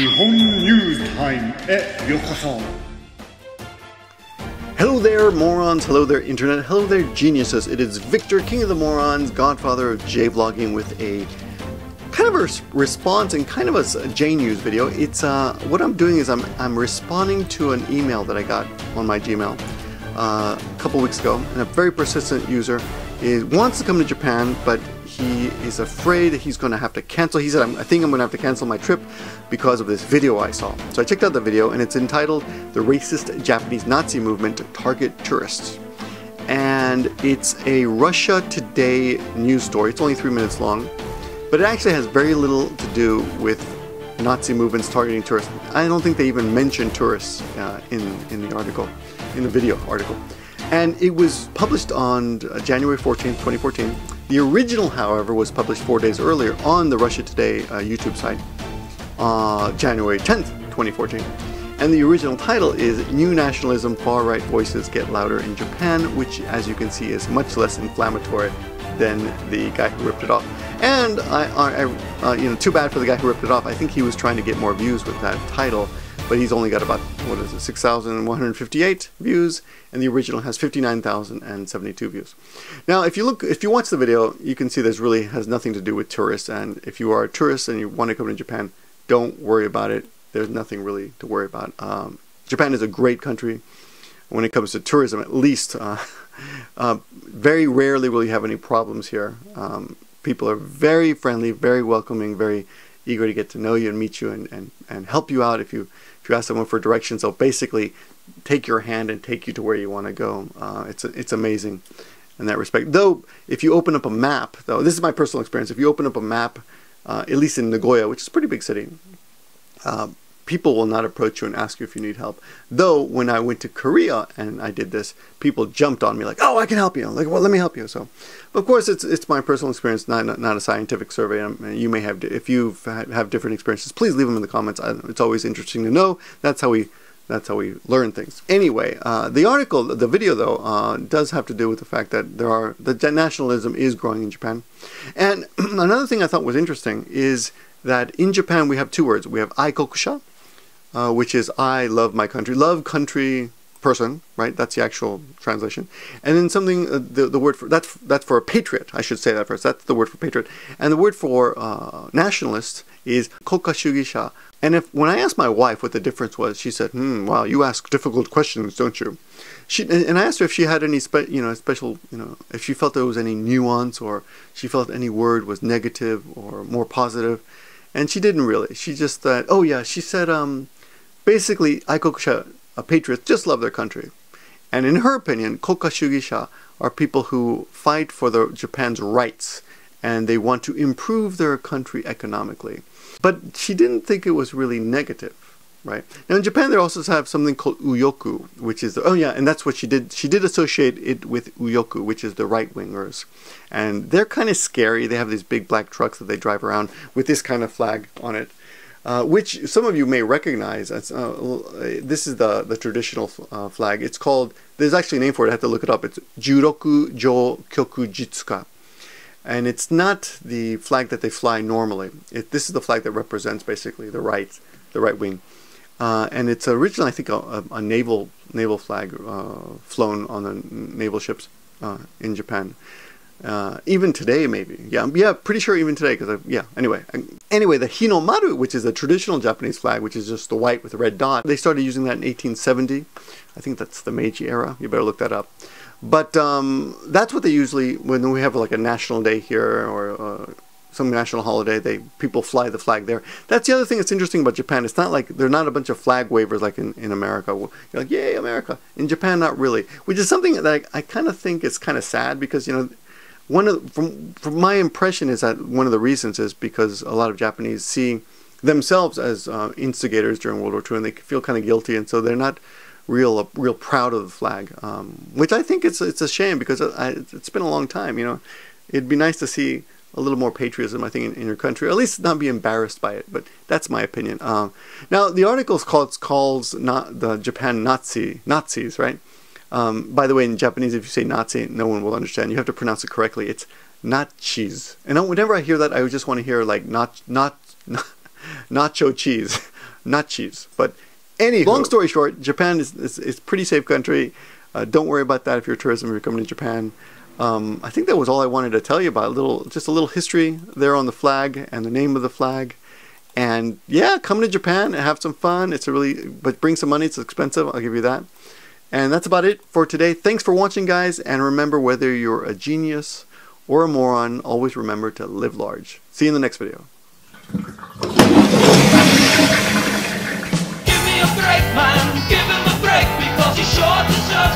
Hello there, morons. Hello there, internet. Hello there, geniuses. It is Victor, King of the Morons, godfather of J-vlogging, with a kind of a response and kind of a J-News video. It's what I'm doing is I'm responding to an email that I got on my Gmail a couple weeks ago, and a very persistent user wants to come to Japan, but he is afraid that he's going to have to cancel. He said, I think I'm going to have to cancel my trip because of this video I saw. So I checked out the video, and it's entitled "The Racist Japanese Nazi Movement to Target Tourists." And it's a Russia Today news story. It's only 3 minutes long, but it actually has very little to do with Nazi movements targeting tourists. I don't think they even mention tourists in the article, in the video article. And it was published on January 14th, 2014. The original, however, was published 4 days earlier on the Russia Today YouTube site, January 10th, 2014. And the original title is "New Nationalism, Far-Right Voices Get Louder in Japan," which, as you can see, is much less inflammatory than the guy who ripped it off. And too bad for the guy who ripped it off. I think he was trying to get more views with that title, but he's only got about, 6,158 views, and the original has 59,072 views. Now, if you watch the video, you can see this really has nothing to do with tourists, and if you are a tourist and you want to come to Japan, don't worry about it. There's nothing really to worry about. Japan is a great country when it comes to tourism, at least. Very rarely will you have any problems here. People are very friendly, very welcoming, very eager to get to know you and meet you and help you out if you ask someone for directions. They'll basically take your hand and take you to where you want to go. It's amazing in that respect. Though, if you open up a map, though, this is my personal experience, if you open up a map, at least in Nagoya, which is a pretty big city, people will not approach you and ask you if you need help. Though, when I went to Korea and I did this, people jumped on me like, "Oh, I can help you." Like, "Well, let me help you." So, of course, it's my personal experience, not a scientific survey. You may have, if you have different experiences, please leave them in the comments. It's always interesting to know. That's how we learn things. Anyway, the article, the video though, does have to do with the fact that the nationalism is growing in Japan. And another thing I thought was interesting is that in Japan we have two words. We have aikokusha, which is "I love my country," love country person, right? That's the actual translation. And then something, the word for that's for a patriot. I should say that first. That's the word for patriot. And the word for nationalist is kokkashugisha. And when I asked my wife what the difference was, she said, "Wow, you ask difficult questions, don't you?" And I asked her if she had any special, if she felt there was any nuance, or she felt any word was negative or more positive. And she didn't really. She just thought, oh yeah, she said, basically, aikokusha, patriots, just love their country. And in her opinion, kokkashugisha are people who fight for Japan's rights, and they want to improve their country economically. But she didn't think it was really negative, right? Now in Japan, they also have something called uyoku, which is, and that's what she did. She did associate it with uyoku, which is the right-wingers. And they're kind of scary. They have these big black trucks that they drive around with this kind of flag on it, which some of you may recognize. As, this is the traditional flag. It's called, there's actually a name for it. I have to look it up. It's Juroku Jo Kyokujitsu. And it's not the flag that they fly normally. This is the flag that represents basically the right wing. And it's originally, I think, a naval flag flown on the naval ships in Japan. Even today, maybe. Yeah, pretty sure even today. Anyway, the Hinomaru, which is a traditional Japanese flag, which is just the white with a red dot. They started using that in 1870. I think that's the Meiji era. You better look that up. But that's what they usually, when we have like a national day here or some national holiday, people fly the flag there. That's the other thing that's interesting about Japan. It's not like they're not a bunch of flag wavers like in America. You're like, yay, America. In Japan, not really. Which is something that I kind of think is kind of sad, because from my impression is that one of the reasons is because a lot of Japanese see themselves as instigators during World War II, and they feel kind of guilty, and so they're not real proud of the flag, which I think it's a shame, because it's been a long time. It'd be nice to see a little more patriotism, I think, in your country, or at least not be embarrassed by it. But that's my opinion. Now the article calls not the Japan Nazis, right? By the way, in Japanese, if you say Nazi, no one will understand. You have to pronounce it correctly. It's nachis. And whenever I hear that, I just want to hear like nacho cheese. not cheese. But anyway, long story short, Japan is a pretty safe country. Don't worry about that if you're a tourist and you're coming to Japan. I think that was all I wanted to tell you about. Just a little history there on the flag and the name of the flag. And yeah, come to Japan and have some fun. But bring some money. It's expensive. I'll give you that. And that's about it for today. Thanks for watching, guys. And remember, whether you're a genius or a moron, always remember to live large. See you in the next video. Give me a break, man. Give him a break because he sure deserves